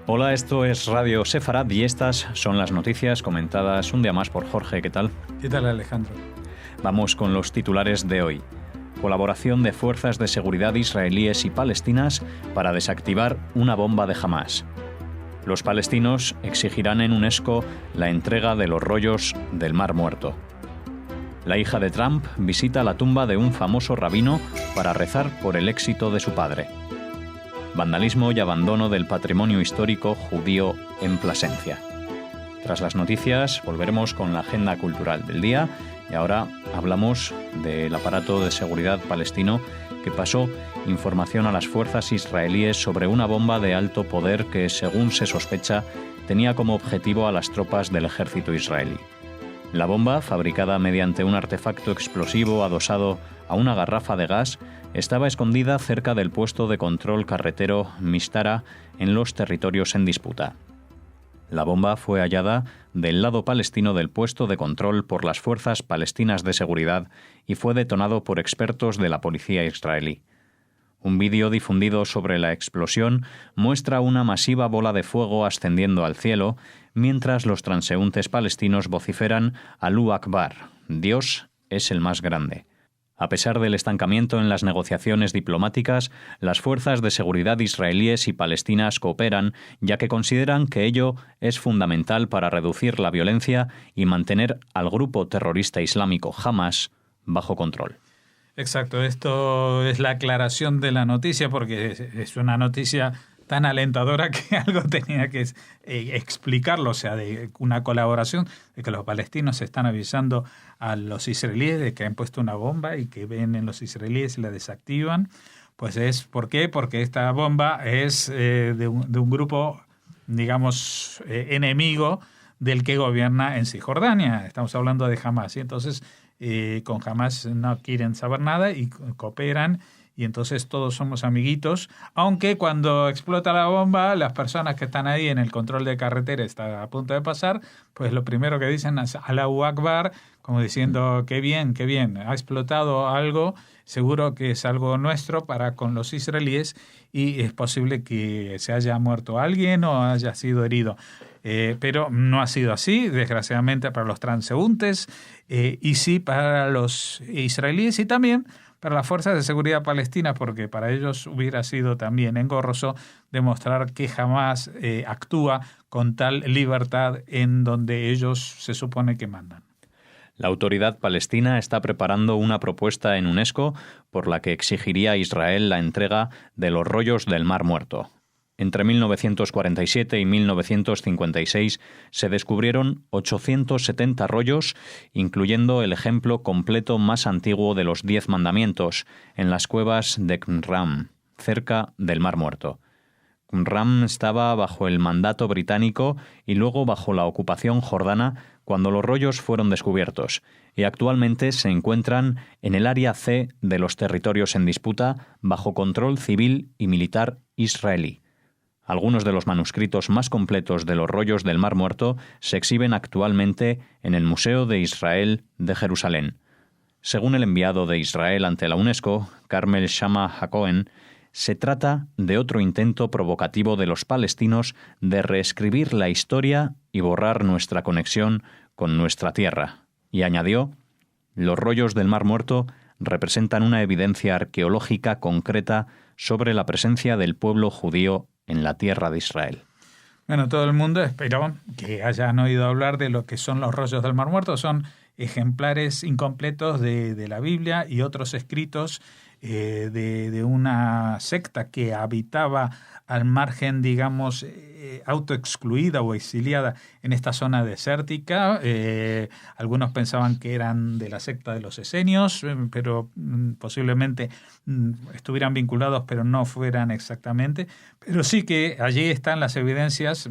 Hola, esto es Radio Sefarad y estas son las noticias comentadas un día más por Jorge. ¿Qué tal? ¿Qué tal, Alejandro? Vamos con los titulares de hoy. Colaboración de fuerzas de seguridad israelíes y palestinas para desactivar una bomba de Hamás. Los palestinos exigirán en UNESCO la entrega de los rollos del Mar Muerto. La hija de Trump visita la tumba de un famoso rabino para rezar por el éxito de su padre. Vandalismo y abandono del patrimonio histórico judío en Plasencia. Tras las noticias, volveremos con la agenda cultural del día y ahora hablamos del aparato de seguridad palestino que pasó información a las fuerzas israelíes sobre una bomba de alto poder que, según se sospecha, tenía como objetivo a las tropas del ejército israelí. La bomba, fabricada mediante un artefacto explosivo adosado a una garrafa de gas, estaba escondida cerca del puesto de control carretero Mistara en los territorios en disputa. La bomba fue hallada del lado palestino del puesto de control por las fuerzas palestinas de seguridad y fue detonado por expertos de la policía israelí. Un vídeo difundido sobre la explosión muestra una masiva bola de fuego ascendiendo al cielo, mientras los transeúntes palestinos vociferan Alú Akbar, Dios es el más grande. A pesar del estancamiento en las negociaciones diplomáticas, las fuerzas de seguridad israelíes y palestinas cooperan, ya que consideran que ello es fundamental para reducir la violencia y mantener al grupo terrorista islámico Hamás bajo control. Exacto, esto es la aclaración de la noticia, porque es una noticia tan alentadora que algo tenía que explicarlo, o sea, de una colaboración, de que los palestinos están avisando a los israelíes de que han puesto una bomba y que vienen los israelíes y la desactivan. Pues ¿por qué? Porque esta bomba es de un grupo, digamos, enemigo del que gobierna en Cisjordania. Estamos hablando de Hamás, y entonces con Hamás no quieren saber nada y cooperan, y entonces todos somos amiguitos, aunque cuando explota la bomba, las personas que están ahí en el control de carretera está a punto de pasar, pues lo primero que dicen es Allahu Akbar, como diciendo qué bien, ha explotado algo, seguro que es algo nuestro para con los israelíes, y es posible que se haya muerto alguien o haya sido herido. Pero no ha sido así, desgraciadamente, para los transeúntes, y sí para los israelíes y también para las fuerzas de seguridad palestinas, porque para ellos hubiera sido también engorroso demostrar que jamás actúa con tal libertad en donde ellos se supone que mandan. La autoridad palestina está preparando una propuesta en UNESCO por la que exigiría a Israel la entrega de los rollos del Mar Muerto. Entre 1947 y 1956 se descubrieron 870 rollos, incluyendo el ejemplo completo más antiguo de los 10 mandamientos, en las cuevas de Qumran, cerca del Mar Muerto. Qumran estaba bajo el mandato británico y luego bajo la ocupación jordana cuando los rollos fueron descubiertos, y actualmente se encuentran en el área C de los territorios en disputa bajo control civil y militar israelí. Algunos de los manuscritos más completos de los rollos del Mar Muerto se exhiben actualmente en el Museo de Israel de Jerusalén. Según el enviado de Israel ante la UNESCO, Carmel Shama Hacohen, se trata de otro intento provocativo de los palestinos de reescribir la historia y borrar nuestra conexión con nuestra tierra. Y añadió, los rollos del Mar Muerto representan una evidencia arqueológica concreta sobre la presencia del pueblo judío en la tierra de Israel. Bueno, todo el mundo espero que hayan oído hablar de lo que son los rollos del Mar Muerto. Son ejemplares incompletos de la Biblia y otros escritos de una secta que habitaba al margen, digamos, autoexcluida o exiliada en esta zona desértica. Algunos pensaban que eran de la secta de los esenios, pero posiblemente estuvieran vinculados, pero no fueran exactamente. Pero sí que allí están las evidencias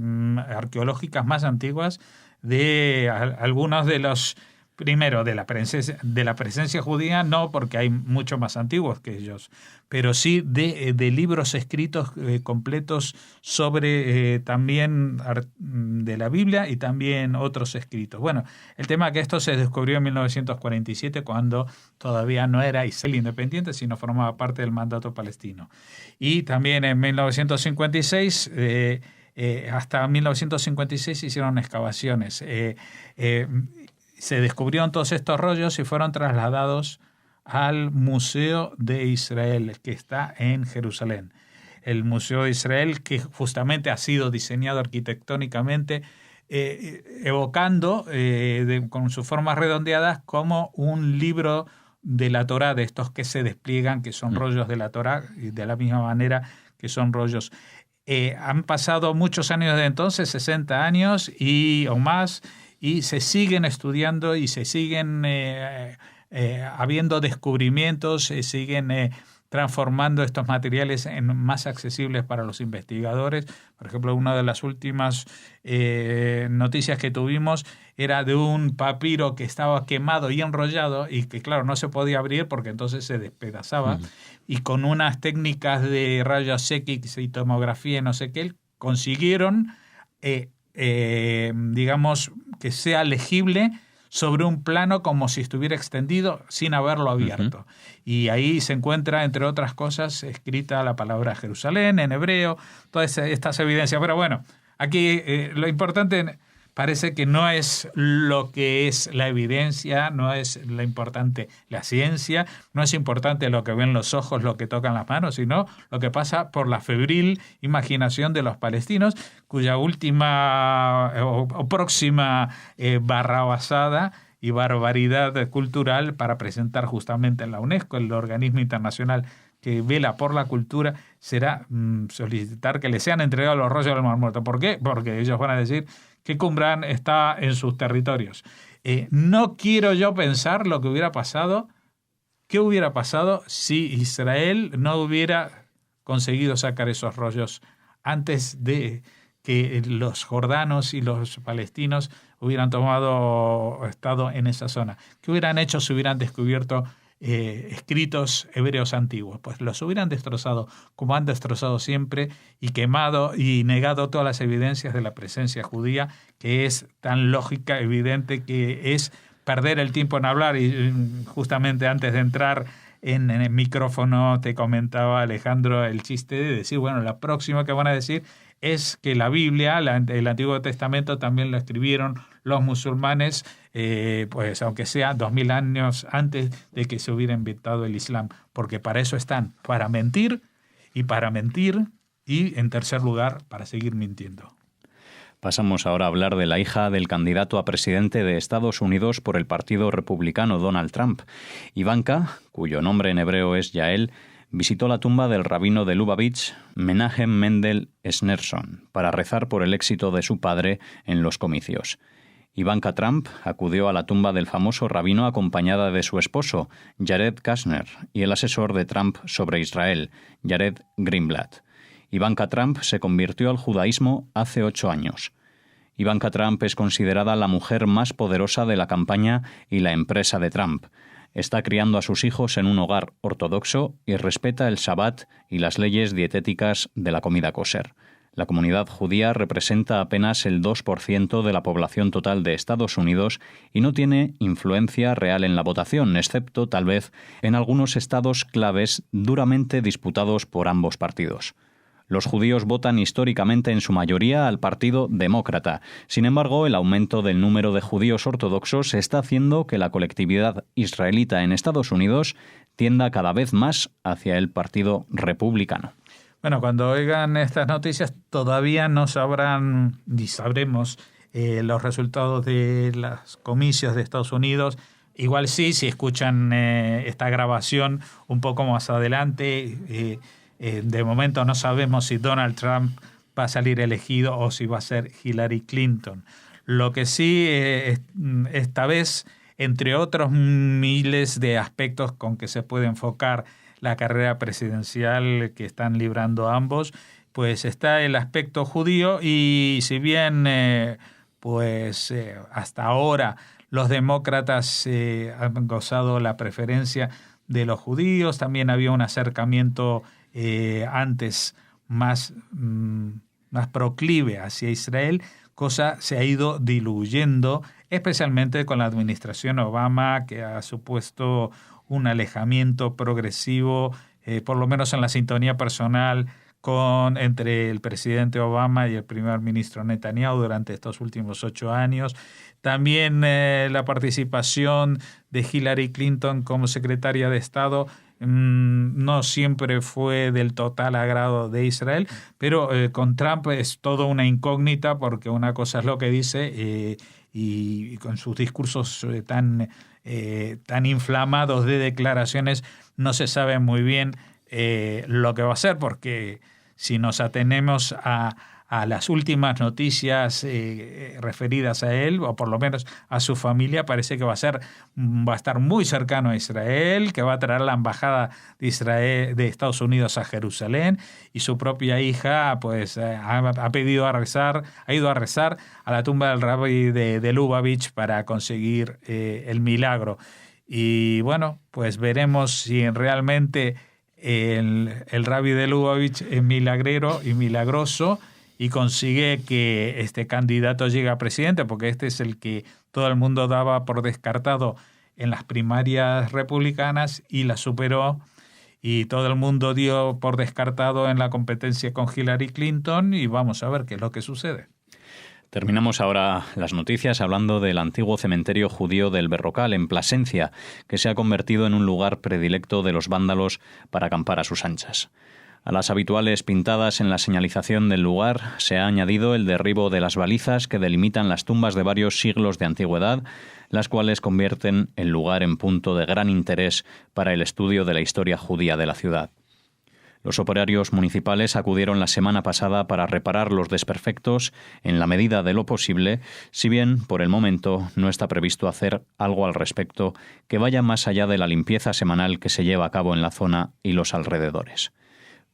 arqueológicas más antiguas de algunos de los... Primero, de la presencia judía, no, porque hay mucho más antiguos que ellos, pero sí de libros escritos completos sobre también de la Biblia y también otros escritos. Bueno, el tema es que esto se descubrió en 1947, cuando todavía no era Israel independiente, sino formaba parte del mandato palestino. Y también en 1956 hasta 1956 se hicieron excavaciones. Se descubrieron todos estos rollos y fueron trasladados al Museo de Israel, que está en Jerusalén. El Museo de Israel, que justamente ha sido diseñado arquitectónicamente, evocando con sus formas redondeadas como un libro de la Torá, de estos que se despliegan, que son rollos de la Torá, y de la misma manera que son rollos. Han pasado muchos años desde entonces, 60 años o más, y se siguen estudiando y se siguen habiendo descubrimientos, se siguen transformando estos materiales en más accesibles para los investigadores. Por ejemplo, una de las últimas noticias que tuvimos era de un papiro que estaba quemado y enrollado y que, claro, no se podía abrir porque entonces se despedazaba. Y con unas técnicas de rayos X y tomografía, no sé qué, consiguieron, digamos, que sea legible sobre un plano como si estuviera extendido sin haberlo abierto. Y ahí se encuentra, entre otras cosas, escrita la palabra Jerusalén en hebreo, todas estas evidencias. Pero bueno, aquí lo importante parece que no es lo que es la evidencia, no es lo importante la ciencia, no es importante lo que ven los ojos, lo que tocan las manos, sino lo que pasa por la febril imaginación de los palestinos, cuya última o próxima barrabasada y barbaridad cultural para presentar justamente en la UNESCO, el organismo internacional que vela por la cultura, será solicitar que le sean entregados los rollos del Mar Muerto. ¿Por qué? Porque ellos van a decir que Qumran está en sus territorios. No quiero yo pensar lo que hubiera pasado, qué hubiera pasado si Israel no hubiera conseguido sacar esos rollos antes de que los jordanos y los palestinos hubieran estado en esa zona. ¿Qué hubieran hecho si hubieran descubierto escritos hebreos antiguos? Pues los hubieran destrozado, como han destrozado siempre, y quemado y negado todas las evidencias de la presencia judía, que es tan lógica, evidente, que es perder el tiempo en hablar. Y justamente antes de entrar en el micrófono te comentaba, Alejandro, el chiste de decir, bueno, la próxima que van a decir es que la Biblia, el Antiguo Testamento, también lo escribieron los musulmanes, pues aunque sea 2000 años antes de que se hubiera inventado el Islam, porque para eso están, para mentir, y en tercer lugar, para seguir mintiendo. Pasamos ahora a hablar de la hija del candidato a presidente de Estados Unidos por el Partido Republicano, Donald Trump. Ivanka, cuyo nombre en hebreo es Yael, visitó la tumba del rabino de Lubavitch, Menachem Mendel Schneerson, para rezar por el éxito de su padre en los comicios. Ivanka Trump acudió a la tumba del famoso rabino acompañada de su esposo, Jared Kushner, y el asesor de Trump sobre Israel, Jared Greenblatt. Ivanka Trump se convirtió al judaísmo hace 8 años. Ivanka Trump es considerada la mujer más poderosa de la campaña y la empresa de Trump. Está criando a sus hijos en un hogar ortodoxo y respeta el Shabbat y las leyes dietéticas de la comida kosher. La comunidad judía representa apenas el 2% de la población total de Estados Unidos y no tiene influencia real en la votación, excepto, tal vez, en algunos estados claves duramente disputados por ambos partidos. Los judíos votan históricamente en su mayoría al Partido Demócrata. Sin embargo, el aumento del número de judíos ortodoxos está haciendo que la colectividad israelita en Estados Unidos tienda cada vez más hacia el Partido Republicano. Bueno, cuando oigan estas noticias todavía no sabrán ni sabremos los resultados de los comicios de Estados Unidos. Igual sí, si escuchan esta grabación un poco más adelante, de momento no sabemos si Donald Trump va a salir elegido o si va a ser Hillary Clinton. Lo que sí, esta vez, entre otros miles de aspectos con que se puede enfocar la carrera presidencial que están librando ambos, pues está el aspecto judío y si bien hasta ahora los demócratas han gozado la preferencia de los judíos, también había un acercamiento antes más proclive hacia Israel, cosa se ha ido diluyendo, especialmente con la administración Obama, que ha supuesto un alejamiento progresivo, por lo menos en la sintonía personal entre el presidente Obama y el primer ministro Netanyahu durante estos últimos 8 años. También la participación de Hillary Clinton como secretaria de Estado no siempre fue del total agrado de Israel, pero con Trump es todo una incógnita, porque una cosa es lo que dice y con sus discursos tan inflamados de declaraciones no se sabe muy bien lo que va a hacer, porque si nos atenemos a las últimas noticias referidas a él, o por lo menos a su familia, parece que va a estar muy cercano a Israel, que va a traer la embajada de Estados Unidos a Jerusalén, y su propia hija pues ha ido a rezar a la tumba del rabí de Lubavitch para conseguir el milagro. Y bueno, pues veremos si realmente el rabí de Lubavitch es milagrero y milagroso y consigue que este candidato llegue a presidente, porque este es el que todo el mundo daba por descartado en las primarias republicanas y la superó, y todo el mundo dio por descartado en la competencia con Hillary Clinton, y vamos a ver qué es lo que sucede. Terminamos ahora las noticias hablando del antiguo cementerio judío del Berrocal, en Plasencia, que se ha convertido en un lugar predilecto de los vándalos para acampar a sus anchas. A las habituales pintadas en la señalización del lugar se ha añadido el derribo de las balizas que delimitan las tumbas de varios siglos de antigüedad, las cuales convierten el lugar en punto de gran interés para el estudio de la historia judía de la ciudad. Los operarios municipales acudieron la semana pasada para reparar los desperfectos en la medida de lo posible, si bien por el momento no está previsto hacer algo al respecto que vaya más allá de la limpieza semanal que se lleva a cabo en la zona y los alrededores.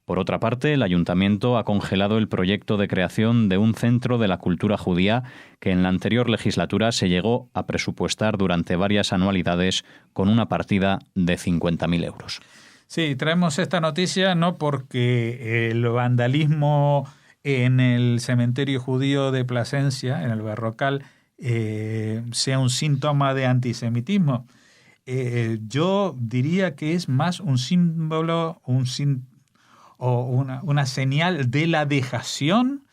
Por otra parte, el Ayuntamiento ha congelado el proyecto de creación de un centro de la cultura judía que en la anterior legislatura se llegó a presupuestar durante varias anualidades con una partida de 50.000 euros. Sí, traemos esta noticia no porque el vandalismo en el cementerio judío de Plasencia, en el Berrocal, sea un síntoma de antisemitismo. Yo diría que es más un símbolo, o una señal de la dejación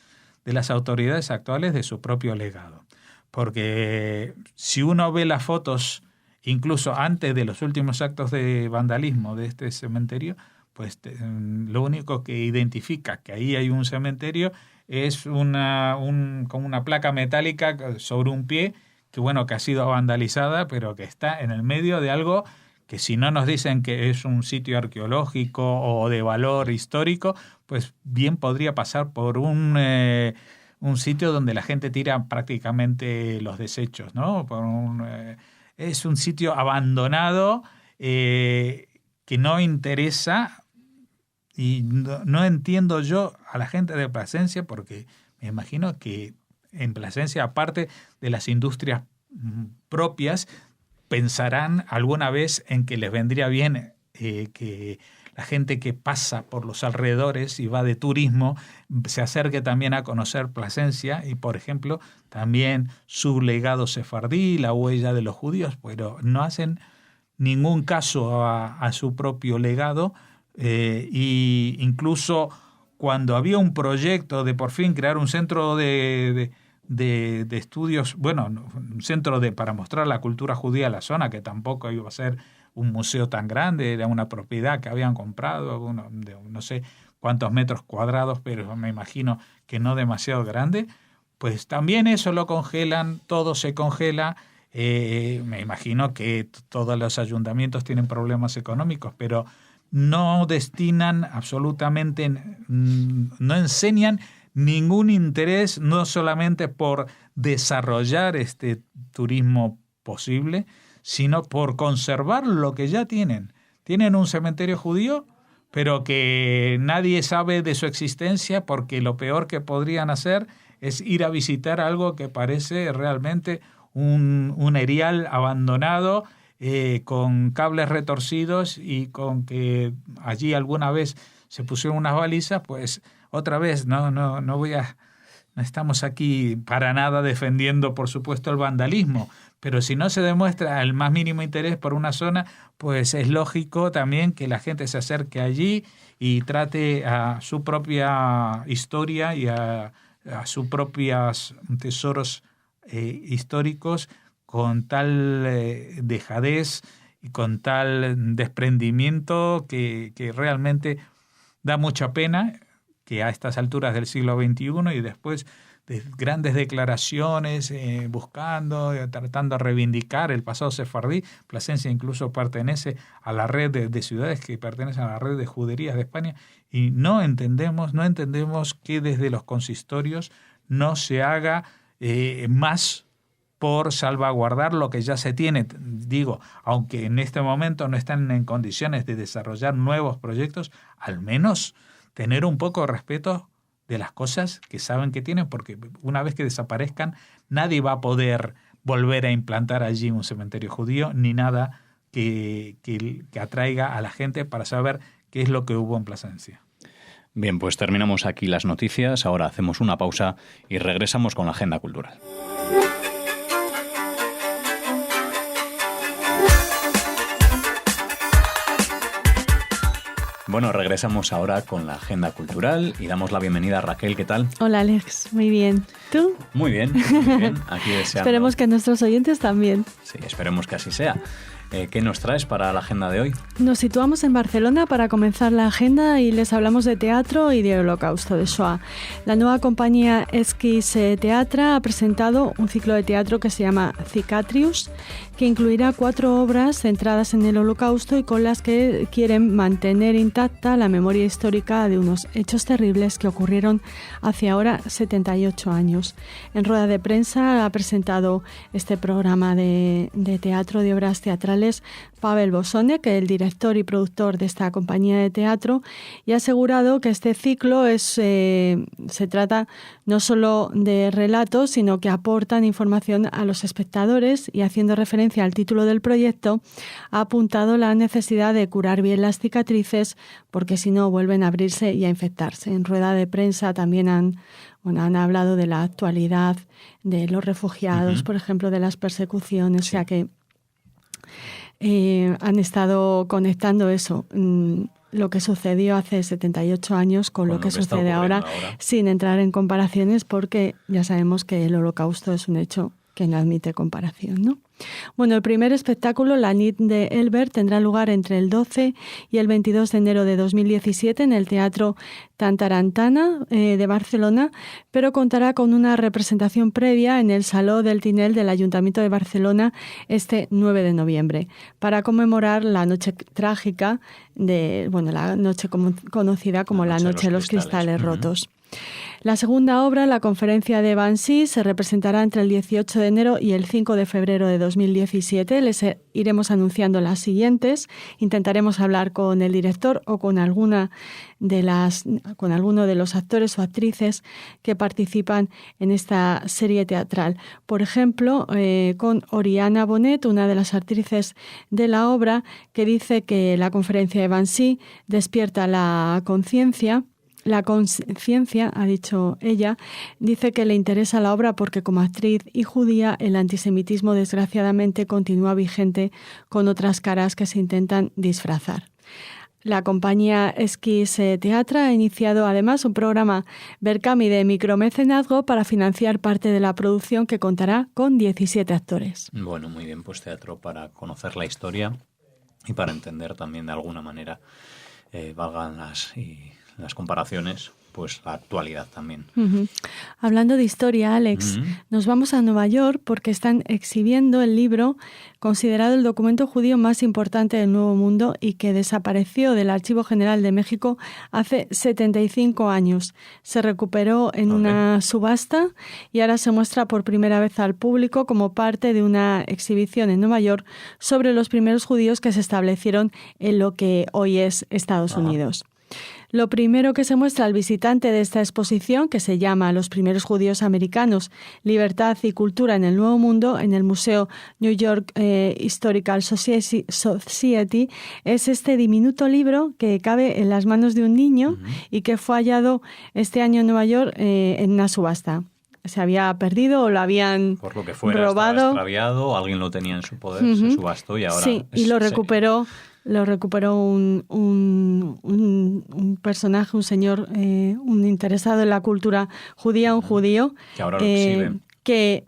de las autoridades actuales de su propio legado. Porque si uno ve las fotos, incluso antes de los últimos actos de vandalismo de este cementerio, pues lo único que identifica que ahí hay un cementerio es como una placa metálica sobre un pie que ha sido vandalizada, pero que está en el medio de algo que, si no nos dicen que es un sitio arqueológico o de valor histórico, pues bien podría pasar por un sitio donde la gente tira prácticamente los desechos, ¿no? Es un sitio abandonado que no interesa, y no entiendo yo a la gente de Plasencia, porque me imagino que en Plasencia, aparte de las industrias propias, pensarán alguna vez en que les vendría bien que la gente que pasa por los alrededores y va de turismo se acerque también a conocer Plasencia y, por ejemplo, también su legado sefardí, la huella de los judíos, pero no hacen ningún caso a su propio legado, y incluso cuando había un proyecto de por fin crear un centro de estudios, un centro para mostrar la cultura judía en la zona, que tampoco iba a ser un museo tan grande, era una propiedad que habían comprado, de no sé cuántos metros cuadrados, pero me imagino que no demasiado grande, pues también eso lo congelan, todo se congela. Me imagino que todos los ayuntamientos tienen problemas económicos, pero no destinan absolutamente, no enseñan ningún interés, no solamente por desarrollar este turismo posible, sino por conservar lo que ya tienen. Tienen un cementerio judío, pero que nadie sabe de su existencia, porque lo peor que podrían hacer es ir a visitar algo que parece realmente un erial abandonado, con cables retorcidos, y con que allí alguna vez se pusieron unas balizas. Pues otra vez no no estamos aquí para nada defendiendo, por supuesto, el vandalismo, pero si no se demuestra el más mínimo interés por una zona, pues es lógico también que la gente se acerque allí y trate a su propia historia y a sus propios tesoros históricos con tal dejadez y con tal desprendimiento que realmente da mucha pena que a estas alturas del siglo XXI y después de grandes declaraciones buscando, tratando de reivindicar el pasado sefardí. Plasencia incluso pertenece a la red de ciudades que pertenecen a la red de juderías de España y no entendemos que desde los consistorios no se haga más por salvaguardar lo que ya se tiene. Digo, aunque en este momento no están en condiciones de desarrollar nuevos proyectos, al menos tener un poco de respeto de las cosas que saben que tienen, porque una vez que desaparezcan, nadie va a poder volver a implantar allí un cementerio judío, ni nada que atraiga a la gente para saber qué es lo que hubo en Plasencia. Bien, pues terminamos aquí las noticias, ahora hacemos una pausa y regresamos con la agenda cultural. Bueno, regresamos ahora con la agenda cultural y damos la bienvenida a Raquel. ¿Qué tal? Hola, Alex. Muy bien. ¿Tú? Muy bien, muy bien. Aquí deseando. Esperemos que nuestros oyentes también. Sí, esperemos que así sea. ¿Qué nos traes para la agenda de hoy? Nos situamos en Barcelona para comenzar la agenda y les hablamos de teatro y de Holocausto, de Shoah. La nueva compañía Esquís Teatra ha presentado un ciclo de teatro que se llama Cicatrius, que incluirá 4 obras centradas en el Holocausto y con las que quieren mantener intacta la memoria histórica de unos hechos terribles que ocurrieron hace ahora 78 años. En rueda de prensa ha presentado este programa de teatro, de obras teatrales, Pavel Bosone, que es el director y productor de esta compañía de teatro, y ha asegurado que este ciclo se trata no solo de relatos, sino que aportan información a los espectadores, y haciendo referencia al título del proyecto, ha apuntado la necesidad de curar bien las cicatrices, porque si no vuelven a abrirse y a infectarse. En rueda de prensa también han hablado de la actualidad de los refugiados, por ejemplo, de las persecuciones, o sea que han estado conectando eso, lo que sucedió hace 78 años con lo que sucede ahora, sin entrar en comparaciones, porque ya sabemos que el Holocausto es un hecho que no admite comparación, ¿no? Bueno, el primer espectáculo, La Nit de Elber, tendrá lugar entre el 12 y el 22 de enero de 2017 en el Teatro Tantarantana de Barcelona, pero contará con una representación previa en el Saló del Tinel del Ayuntamiento de Barcelona este 9 de noviembre, para conmemorar la noche trágica la noche conocida como la Noche de los Cristales Rotos. La segunda obra, La Conferencia de Bansi, se representará entre el 18 de enero y el 5 de febrero de 2017. Les iremos anunciando las siguientes. Intentaremos hablar con el director o con alguno de los actores o actrices que participan en esta serie teatral. Por ejemplo, con Oriana Bonet, una de las actrices de la obra, que dice que la Conferencia de Bansi despierta la conciencia. La conciencia, ha dicho ella, dice que le interesa la obra porque como actriz y judía el antisemitismo desgraciadamente continúa vigente con otras caras que se intentan disfrazar. La compañía Esquís Teatra ha iniciado además un programa Berkami de micromecenazgo para financiar parte de la producción, que contará con 17 actores. Bueno, muy bien, pues teatro para conocer la historia y para entender también de alguna manera, valgan las comparaciones, pues la actualidad también. Uh-huh. Hablando de historia, Alex, nos vamos a Nueva York porque están exhibiendo el libro considerado el documento judío más importante del Nuevo Mundo y que desapareció del Archivo General de México hace 75 años. Se recuperó en una subasta y ahora se muestra por primera vez al público como parte de una exhibición en Nueva York sobre los primeros judíos que se establecieron en lo que hoy es Estados Unidos. Lo primero que se muestra al visitante de esta exposición, que se llama Los primeros judíos americanos, libertad y cultura en el Nuevo Mundo, en el Museo New York Historical Society, es este diminuto libro que cabe en las manos de un niño y que fue hallado este año en Nueva York en una subasta. se había perdido o lo habían por lo que fuera, robado. Estaba extraviado, alguien lo tenía en su poder, se subastó y ahora... Sí, y lo recuperó un personaje, un señor, un interesado en la cultura judía, un judío, que ahora lo exhibe. Que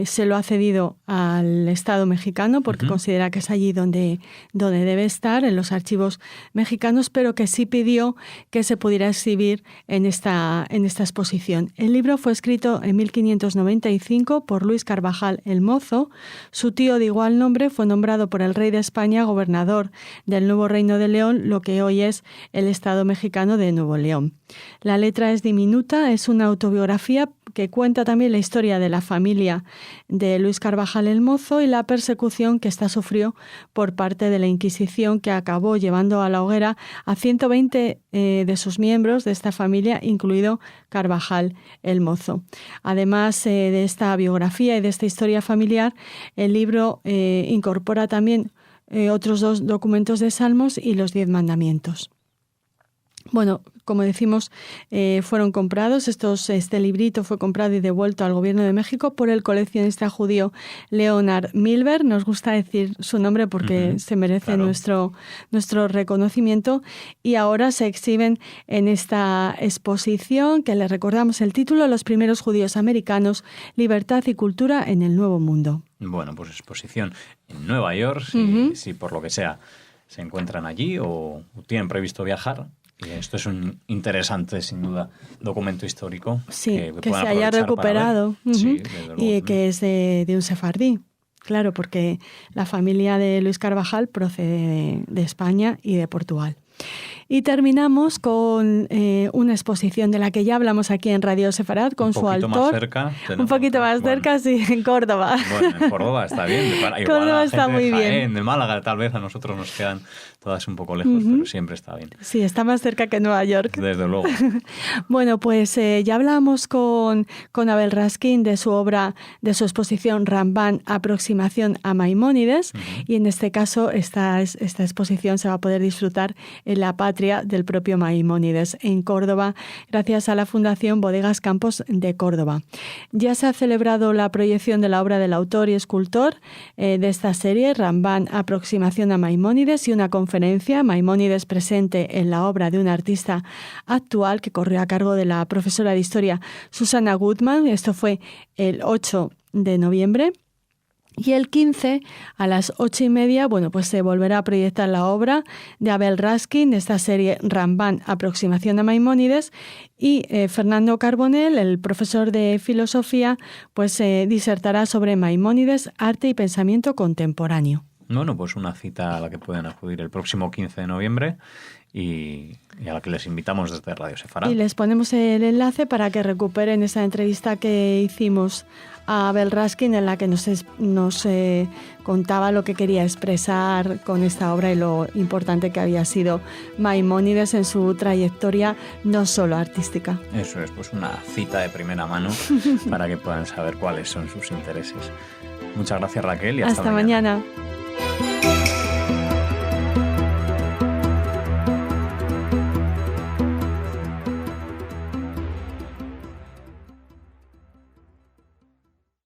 se lo ha cedido al Estado mexicano porque considera que es allí donde debe estar, en los archivos mexicanos, pero que sí pidió que se pudiera exhibir en esta exposición. El libro fue escrito en 1595 por Luis Carvajal el Mozo. Su tío de igual nombre fue nombrado por el rey de España gobernador del nuevo Reino de León, lo que hoy es el Estado mexicano de Nuevo León. La letra es diminuta, es una autobiografía que cuenta también la historia de la familia de Luis Carvajal el Mozo y la persecución que ésta sufrió por parte de la Inquisición, que acabó llevando a la hoguera a 120 de sus miembros de esta familia, incluido Carvajal el Mozo. Además de esta biografía y de esta historia familiar, el libro incorpora también otros 2 documentos de Salmos y los 10 mandamientos. Bueno, como decimos, fueron comprados. Este librito fue comprado y devuelto al Gobierno de México por el coleccionista judío Leonard Milber. Nos gusta decir su nombre porque se merece nuestro reconocimiento. Y ahora se exhiben en esta exposición, que le recordamos el título, Los primeros judíos americanos, libertad y cultura en el Nuevo Mundo. Bueno, pues exposición en Nueva York, si por lo que sea se encuentran allí o tienen previsto viajar. Y esto es un interesante, sin duda, documento histórico. Sí, que se haya recuperado sí, y que es de un sefardí. Claro, porque la familia de Luis Carvajal procede de España y de Portugal. Y terminamos con una exposición de la que ya hablamos aquí en Radio Sefarad con su autor. Un poquito más cerca, sí, en Córdoba. Bueno, en Córdoba está bien. Córdoba está muy bien. De Málaga tal vez a nosotros nos quedan todas un poco lejos, pero siempre está bien. Sí, está más cerca que Nueva York. Desde luego. Bueno, pues ya hablamos con Abel Raskin de su obra, de su exposición Rambán, Aproximación a Maimónides, y en este caso esta exposición se va a poder disfrutar en la patria del propio Maimónides, en Córdoba, gracias a la Fundación Bodegas Campos de Córdoba. Ya se ha celebrado la proyección de la obra del autor y escultor de esta serie, Rambán, Aproximación a Maimónides, y una conferencia, Maimónides presente en la obra, de un artista actual, que corrió a cargo de la profesora de Historia Susana Goodman. Esto fue el 8 de noviembre. Y el 15, a las 8:30, bueno, pues se volverá a proyectar la obra de Abel Raskin, de esta serie Rambán, Aproximación a Maimónides, y Fernando Carbonell, el profesor de filosofía, pues disertará sobre Maimónides, arte y pensamiento contemporáneo. Bueno, pues una cita a la que pueden acudir el próximo 15 de noviembre y a la que les invitamos desde Radio Sefarad. Y les ponemos el enlace para que recuperen esa entrevista que hicimos a Abel Raskin, en la que nos contaba lo que quería expresar con esta obra y lo importante que había sido Maimónides en su trayectoria, no solo artística. Eso es, pues una cita de primera mano para que puedan saber cuáles son sus intereses. Muchas gracias, Raquel, y hasta mañana.